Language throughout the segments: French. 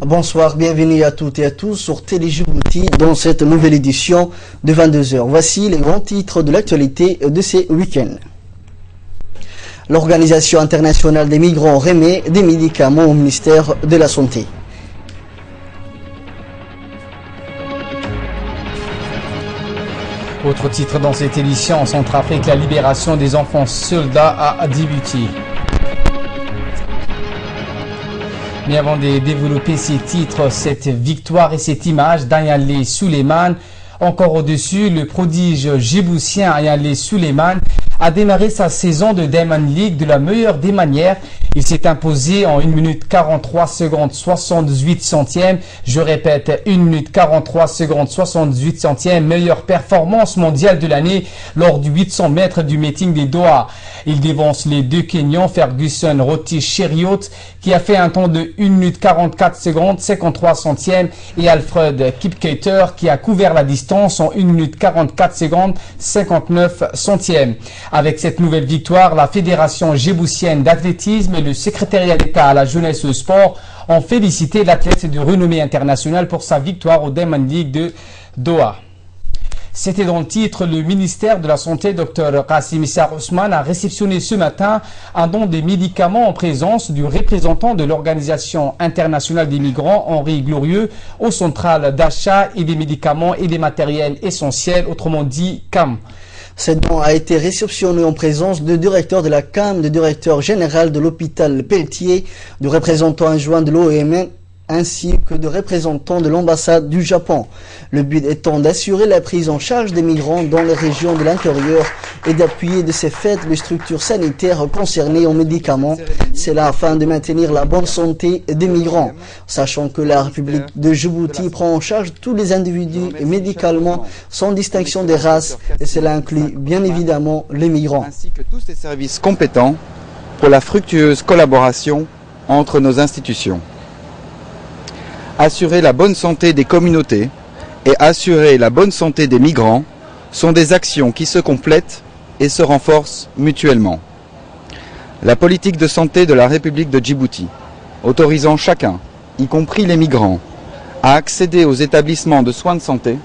Bonsoir, bienvenue à toutes et à tous sur Télé Djibouti dans cette nouvelle édition de 22h. Voici les grands titres de l'actualité de ces week-ends. L'Organisation internationale des migrants remet des médicaments au ministère de la Santé. Autre titre dans cette édition, en Centrafrique, la libération des enfants soldats à Djibouti. Mais avant de développer ces titres, cette victoire et cette image d'Ayale Suleiman, encore au-dessus, le prodige djiboutien Ayale Suleiman a démarré sa saison de Diamond League de la meilleure des manières. Il s'est imposé en 1 minute 43 secondes 78 centièmes. Je répète, 1 minute 43 secondes 78 centièmes. Meilleure performance mondiale de l'année lors du 800 mètres du meeting des Doha. Il dévance les deux Kenyans, Ferguson Rotich Cheriot, qui a fait un temps de 1 minute 44 secondes 53 centièmes, et Alfred Kipketer, qui a couvert la distance en 1 minute 44 secondes 59 centièmes. Avec cette nouvelle victoire, la Fédération djiboutienne d'athlétisme et le secrétariat d'État à la jeunesse et au sport ont félicité l'athlète de renommée internationale pour sa victoire au Diamond League de Doha. C'était dans le titre, le ministère de la Santé, Dr Kassim Issa Ousmane, a réceptionné ce matin un don des médicaments en présence du représentant de l'Organisation internationale des migrants, Henri Glorieux, aux centrales d'achat et des médicaments et des matériels essentiels, autrement dit CAM. Cette don a été réceptionné en présence du directeur de la CAM, du directeur général de l'hôpital Pelletier, du représentant adjoint de l'OMS, ainsi que de représentants de l'ambassade du Japon. Le but étant d'assurer la prise en charge des migrants dans les régions de l'intérieur et d'appuyer de ces faits les structures sanitaires concernées en médicaments. C'est là afin de maintenir la bonne santé des migrants, sachant que la République de Djibouti prend en charge tous les individus médicalement sans distinction des races, et cela inclut bien évidemment les migrants. Ainsi que tous les services compétents pour la fructueuse collaboration entre nos institutions. Assurer la bonne santé des communautés et assurer la bonne santé des migrants sont des actions qui se complètent et se renforcent mutuellement. La politique de santé de la République de Djibouti, autorisant chacun, y compris les migrants, à accéder aux établissements de soins de santé,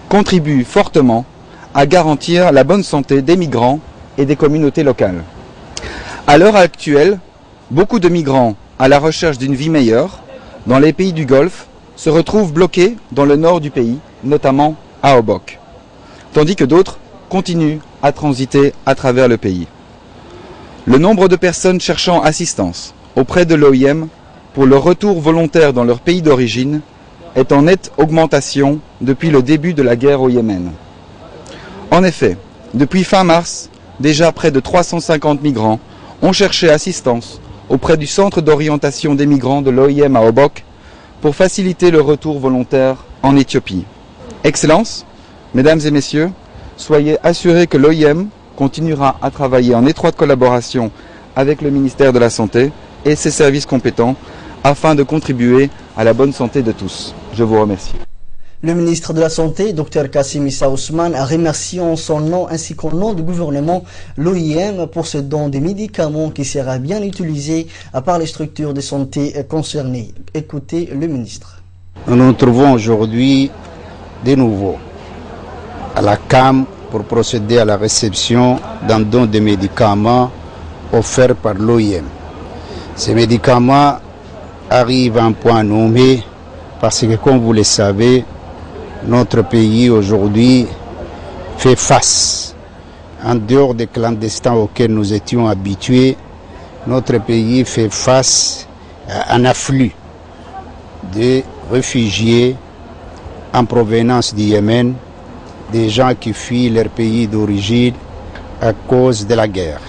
contribue fortement à garantir la bonne santé des migrants et des communautés locales. À l'heure actuelle, beaucoup de migrants à la recherche d'une vie meilleure dans les pays du Golfe se retrouvent bloqués dans le nord du pays, notamment à Obok, tandis que d'autres continuent à transiter à travers le pays. Le nombre de personnes cherchant assistance auprès de l'OIM pour le retour volontaire dans leur pays d'origine est en nette augmentation depuis le début de la guerre au Yémen. En effet, depuis fin mars, déjà près de 350 migrants ont cherché assistance auprès du centre d'orientation des migrants de l'OIM à Obok pour faciliter le retour volontaire en Éthiopie. Excellences, Mesdames et Messieurs, soyez assurés que l'OIM continuera à travailler en étroite collaboration avec le ministère de la Santé et ses services compétents afin de contribuer à la bonne santé de tous. Je vous remercie. Le ministre de la Santé, Dr Kassim Issa Ousmane, a remercié en son nom ainsi qu'au nom du gouvernement l'OIM pour ce don des médicaments qui sera bien utilisé par les structures de santé concernées. Écoutez le ministre. Nous nous trouvons aujourd'hui de nouveau à la CAM pour procéder à la réception d'un don de médicaments offerts par l'OIM. Ces médicaments arrivent à un point nommé parce que, comme vous le savez, notre pays aujourd'hui fait face, en dehors des clandestins auxquels nous étions habitués, notre pays fait face à un afflux de réfugiés en provenance du Yémen, des gens qui fuient leur pays d'origine à cause de la guerre.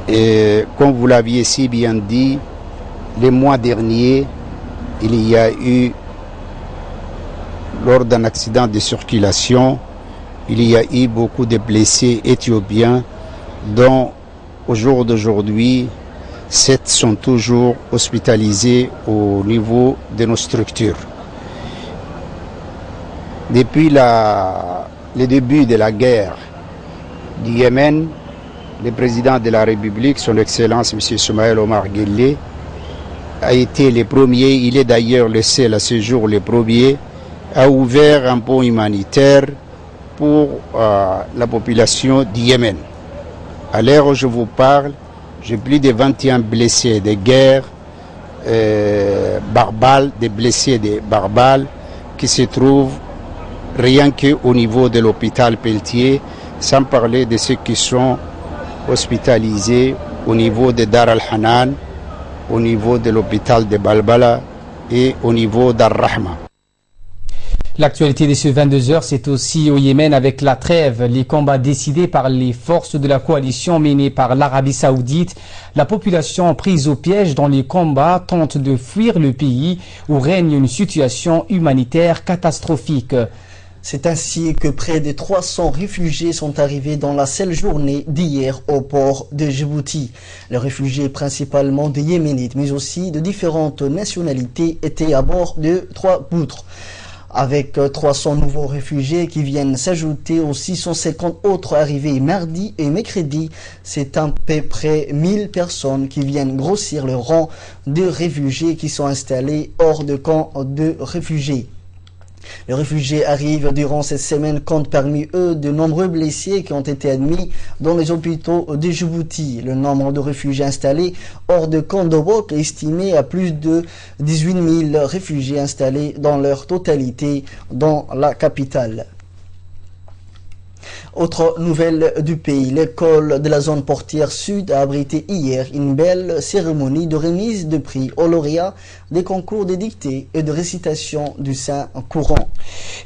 Et comme vous l'aviez si bien dit, les mois derniers, il y a eu, lors d'un accident de circulation, il y a eu beaucoup de blessés éthiopiens dont, au jour d'aujourd'hui, 7 sont toujours hospitalisés au niveau de nos structures. Depuis le début de la guerre du Yémen, le président de la République, son Excellence M. Soumaïl Omar Guelleh, a été le premier, il est d'ailleurs le seul à ce jour le premier, a ouvert un pont humanitaire pour la population du Yémen. À l'heure où je vous parle, j'ai plus de 21 blessés de guerre, Barbale, des blessés de Barbale qui se trouvent rien qu'au niveau de l'hôpital Pelletier, sans parler de ceux qui sont hospitalisés au niveau de Dar al-Hanan, au niveau de l'hôpital de Balbala et au niveau d'Ar-Rahma. L'actualité de ce 22h, c'est aussi au Yémen avec la trêve, les combats décidés par les forces de la coalition menées par l'Arabie Saoudite. La population prise au piège dans les combats tente de fuir le pays où règne une situation humanitaire catastrophique. C'est ainsi que près de 300 réfugiés sont arrivés dans la seule journée d'hier au port de Djibouti. Les réfugiés principalement des Yéménites, mais aussi de différentes nationalités, étaient à bord de 3 poutres. Avec 300 nouveaux réfugiés qui viennent s'ajouter aux 650 autres arrivés mardi et mercredi, c'est à peu près 1000 personnes qui viennent grossir le rang de réfugiés qui sont installés hors de camps de réfugiés. Les réfugiés arrivent durant cette semaine, comptent parmi eux de nombreux blessés qui ont été admis dans les hôpitaux de Djibouti. Le nombre de réfugiés installés hors de camp d'Obok est estimé à plus de 18 000 réfugiés installés dans leur totalité dans la capitale. Autre nouvelle du pays, l'école de la zone portière sud a abrité hier une belle cérémonie de remise de prix aux lauréats des concours de dictée et de récitation du Saint-Courant.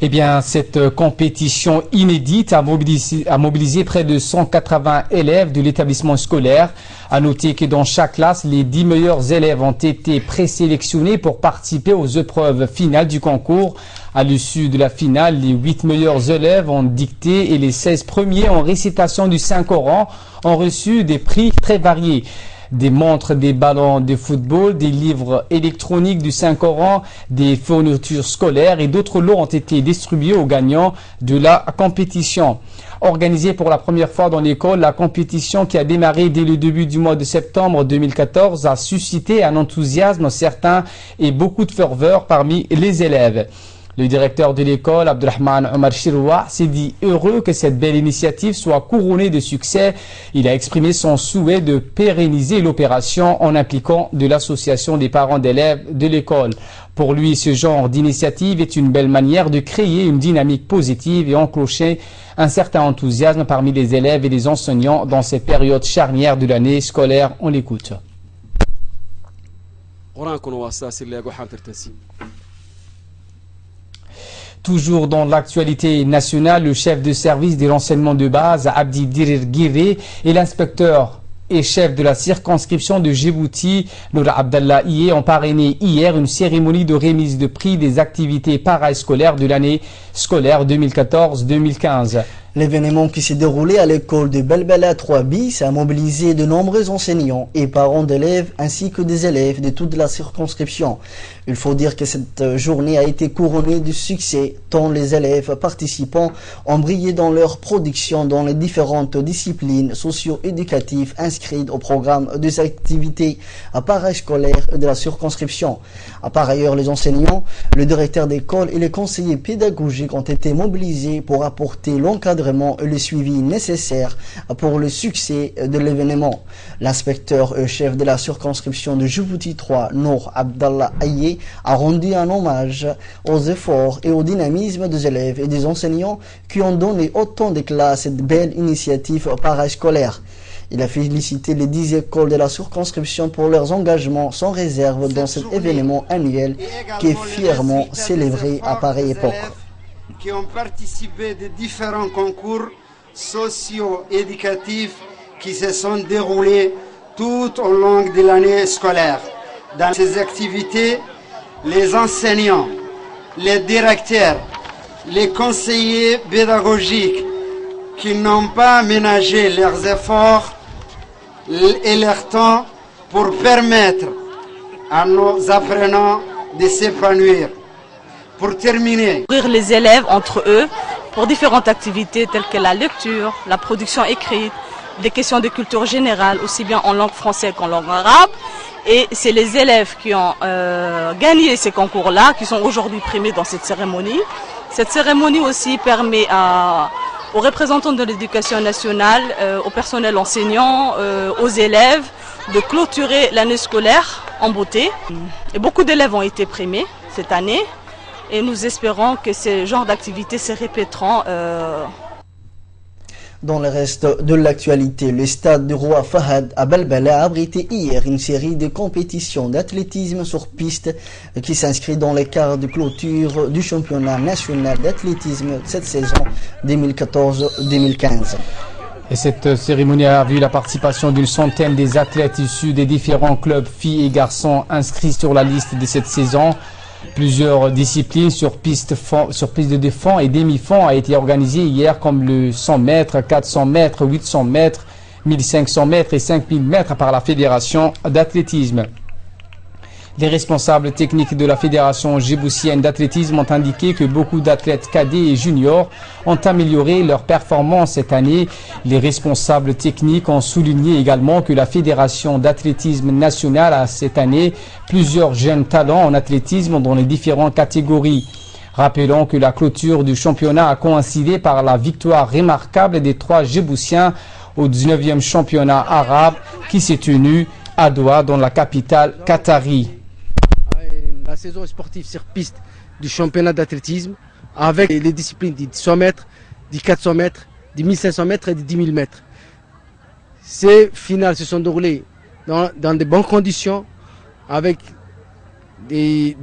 Eh bien, cette compétition inédite a mobilisé près de 180 élèves de l'établissement scolaire. À noter que dans chaque classe, les 10 meilleurs élèves ont été présélectionnés pour participer aux épreuves finales du concours. À l'issue de la finale, les 8 meilleurs élèves en dictée et les 16 premiers en récitation du Saint-Coran ont reçu des prix très variés. Des montres, des ballons de football, des livres électroniques du Saint-Coran, des fournitures scolaires et d'autres lots ont été distribués aux gagnants de la compétition. Organisée pour la première fois dans l'école, la compétition qui a démarré dès le début du mois de septembre 2014 a suscité un enthousiasme certain et beaucoup de ferveur parmi les élèves. Le directeur de l'école, Abdelrahman Omar Chiroua, s'est dit heureux que cette belle initiative soit couronnée de succès. Il a exprimé son souhait de pérenniser l'opération en impliquant de l'association des parents d'élèves de l'école. Pour lui, ce genre d'initiative est une belle manière de créer une dynamique positive et enclencher un certain enthousiasme parmi les élèves et les enseignants dans ces périodes charnières de l'année scolaire. On l'écoute. Toujours dans l'actualité nationale, le chef de service de l'enseignement de base, Abdi Dirir Guiré, et l'inspecteur et chef de la circonscription de Djibouti, Nour Abdallah Iye, ont parrainé hier une cérémonie de remise de prix des activités parascolaires de l'année scolaire 2014-2015. L'événement qui s'est déroulé à l'école de Balbala 3 bis a mobilisé de nombreux enseignants et parents d'élèves ainsi que des élèves de toute la circonscription. Il faut dire que cette journée a été couronnée de succès tant les élèves participants ont brillé dans leur production dans les différentes disciplines socio-éducatives inscrites au programme des activités parascolaires de la circonscription. Par ailleurs, les enseignants, le directeur d'école et les conseillers pédagogiques ont été mobilisés pour apporter l'encadrement et le suivi nécessaire pour le succès de l'événement. L'inspecteur chef de la circonscription de Djibouti 3, Nour Abdallah Aye, a rendu un hommage aux efforts et au dynamisme des élèves et des enseignants qui ont donné autant d'éclat à cette belle initiative parascolaire. Il a félicité les 10 écoles de la circonscription pour leurs engagements sans réserve dans cet événement annuel qui est fièrement célébré à pareille époque. Qui ont participé de différents concours socio-éducatifs qui se sont déroulés tout au long de l'année scolaire. Dans ces activités, les enseignants, les directeurs, les conseillers pédagogiques qui n'ont pas ménagé leurs efforts et leur temps pour permettre à nos apprenants de s'épanouir. Pour terminer, ouvrir les élèves entre eux pour différentes activités telles que la lecture, la production écrite, des questions de culture générale, aussi bien en langue française qu'en langue arabe, Et c'est les élèves qui ont gagné ces concours-là, qui sont aujourd'hui primés dans cette cérémonie. Cette cérémonie aussi permet aux représentants de l'éducation nationale, au personnel enseignant, aux élèves, de clôturer l'année scolaire en beauté. Et beaucoup d'élèves ont été primés cette année et nous espérons que ce genre d'activités se répéteront. Dans le reste de l'actualité, le stade du roi Fahad à Balbala a abrité hier une série de compétitions d'athlétisme sur piste qui s'inscrit dans les quarts de clôture du championnat national d'athlétisme cette saison 2014-2015. Et cette cérémonie a vu la participation d'une centaine des athlètes issus des différents clubs filles et garçons inscrits sur la liste de cette saison. Plusieurs disciplines sur piste de défense et demi-fond a été organisées hier comme le 100 mètres, 400 mètres, 800 mètres, 1500 mètres et 5000 mètres par la Fédération d'athlétisme. Les responsables techniques de la Fédération djiboutienne d'athlétisme ont indiqué que beaucoup d'athlètes cadets et juniors ont amélioré leur performance cette année. Les responsables techniques ont souligné également que la Fédération d'athlétisme nationale a cette année plusieurs jeunes talents en athlétisme dans les différentes catégories. Rappelons que la clôture du championnat a coïncidé par la victoire remarquable des 3 Djiboutiens au 19e championnat arabe qui s'est tenu à Doha dans la capitale qatari. La saison sportive sur piste du championnat d'athlétisme avec les disciplines du 100 mètres, du 400 mètres, du 1500 mètres et du 10 000 mètres. Ces finales se sont déroulées dans de bonnes conditions avec des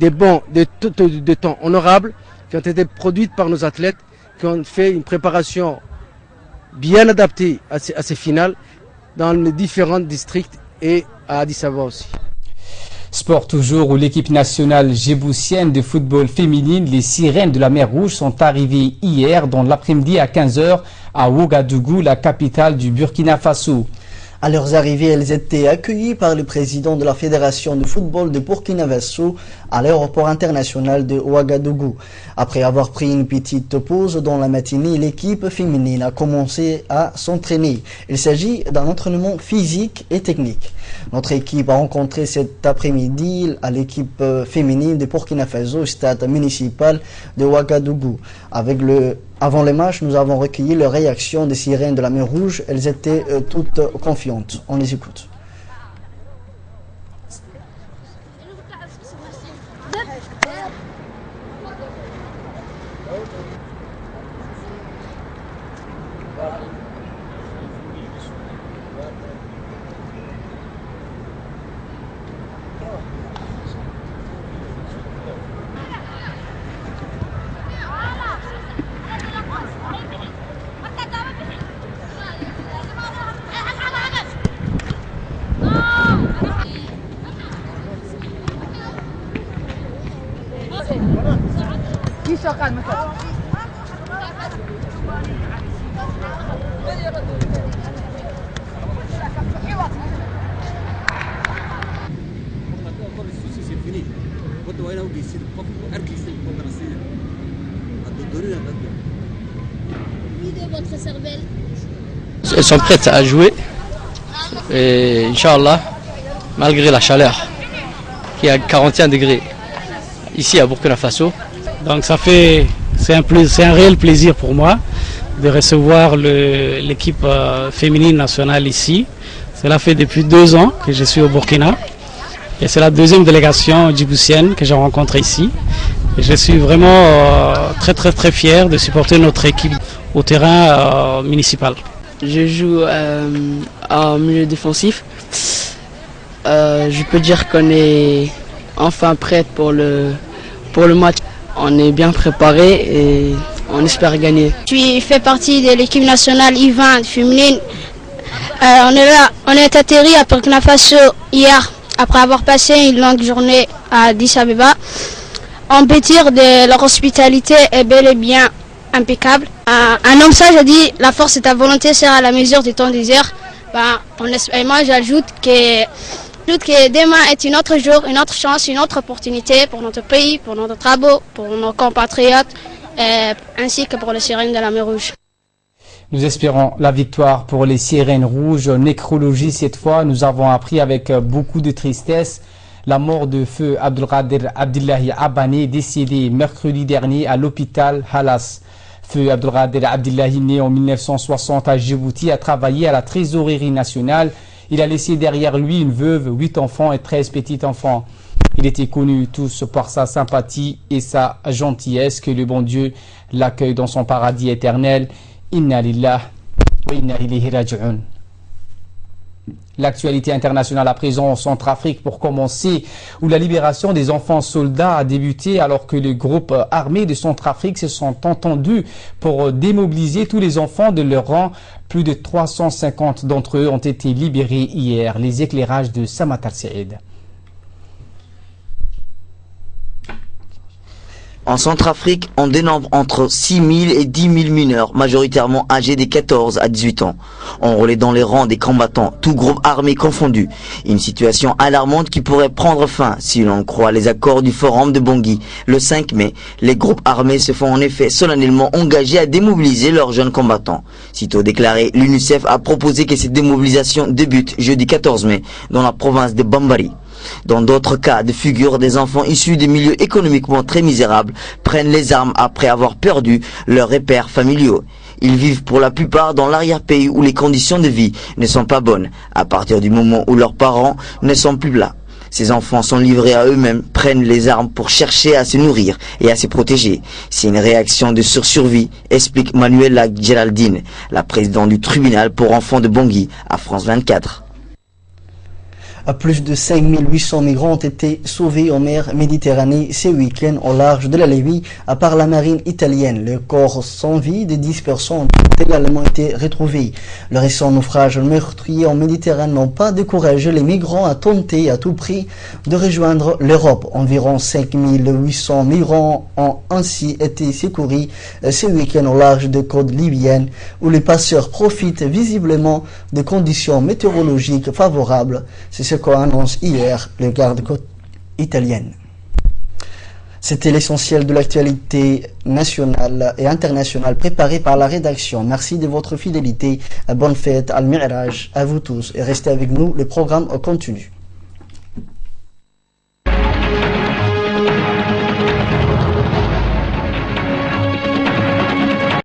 temps honorables qui ont été produites par nos athlètes qui ont fait une préparation bien adaptée à ces finales dans les différents districts et à Addis Ababa aussi. Sport toujours où l'équipe nationale djiboutienne de football féminine, les Sirènes de la Mer Rouge, sont arrivées hier dans l'après-midi à 15 h à Ouagadougou, la capitale du Burkina Faso. À leur arrivée, elles étaient accueillies par le président de la Fédération de football de Burkina Faso à l'aéroport international de Ouagadougou. Après avoir pris une petite pause dans la matinée, l'équipe féminine a commencé à s'entraîner. Il s'agit d'un entraînement physique et technique. Notre équipe a rencontré cet après-midi à l'équipe féminine de Burkina Faso au stade municipal de Ouagadougou. Avant les matchs, nous avons recueilli les réactions des Sirènes de la Mer Rouge. Elles étaient toutes confiantes. On les écoute. Elles sont prêtes à jouer et Inch'Allah, malgré la chaleur qui est à 41 degrés ici à Burkina Faso. Donc c'est un réel plaisir pour moi de recevoir l'équipe féminine nationale ici. Cela fait depuis 2 ans que je suis au Burkina et c'est la 2e délégation djiboutienne que j'ai rencontrée ici. Et je suis vraiment très fier de supporter notre équipe au terrain municipal. Je joue en milieu défensif. Je peux dire qu'on est enfin prête pour le match. On est bien préparé et on espère gagner. Je fais partie de l'équipe nationale U20 féminine. On est atterri à Burkina Faso hier après avoir passé une longue journée à Addis Abeba. En pétir de leur hospitalité est bel et bien impeccable. Un homme sage a dit la force de ta volonté sera à la mesure de ton désir. Et moi j'ajoute que demain est un autre jour, une autre chance, une autre opportunité pour notre pays, pour notre travaux, pour nos compatriotes, ainsi que pour les Sirènes de la Mer Rouge. Nous espérons la victoire pour les Sirènes Rouges. Nécrologie cette fois, nous avons appris avec beaucoup de tristesse la mort de feu Abdelkader Abdillahi Abane, décédé mercredi dernier à l'hôpital Halas. Feu Abdelkader Abdillahi, né en 1960 à Djibouti, a travaillé à la trésorerie nationale. Il a laissé derrière lui une veuve, 8 enfants et 13 petits-enfants. Il était connu tous par sa sympathie et sa gentillesse. Que le bon Dieu l'accueille dans son paradis éternel. Inna lillah wa inna ilayhi raji'un. L'actualité internationale à présent en Centrafrique pour commencer, où la libération des enfants soldats a débuté alors que les groupes armés de Centrafrique se sont entendus pour démobiliser tous les enfants de leur rang. Plus de 350 d'entre eux ont été libérés hier. Les éclairages de Samatar Saïd. En Centrafrique, on dénombre entre 6 000 et 10 000 mineurs, majoritairement âgés de 14 à 18 ans, enrôlés dans les rangs des combattants, tous groupes armés confondus. Une situation alarmante qui pourrait prendre fin si l'on croit les accords du Forum de Bangui. Le 5 mai, les groupes armés se font en effet solennellement engagés à démobiliser leurs jeunes combattants. Sitôt déclaré, l'UNICEF a proposé que cette démobilisation débute jeudi 14 mai dans la province de Bambari. Dans d'autres cas de figure, des enfants issus de milieux économiquement très misérables prennent les armes après avoir perdu leurs repères familiaux. Ils vivent pour la plupart dans l'arrière-pays où les conditions de vie ne sont pas bonnes, à partir du moment où leurs parents ne sont plus là. Ces enfants sont livrés à eux-mêmes, prennent les armes pour chercher à se nourrir et à se protéger. C'est une réaction de survie, explique Manuela Géraldine, la présidente du tribunal pour enfants de Bangui à France 24. Plus de 5800 migrants ont été sauvés en mer Méditerranée ce week-end au large de la Libye par la marine italienne. Le corps sans vie de 10 personnes ont également été retrouvés. Le récent naufrage meurtrier en Méditerranée n'ont pas découragé les migrants à tenter à tout prix de rejoindre l'Europe. Environ 5800 migrants ont ainsi été secourus ce week-end au large des côtes libyennes où les passeurs profitent visiblement de conditions météorologiques favorables. C'est ce qu'a annoncé hier le garde-côte italienne. C'était l'essentiel de l'actualité nationale et internationale préparée par la rédaction. Merci de votre fidélité. Bonne fête al-Mi'raj à vous tous et restez avec nous, le programme continue.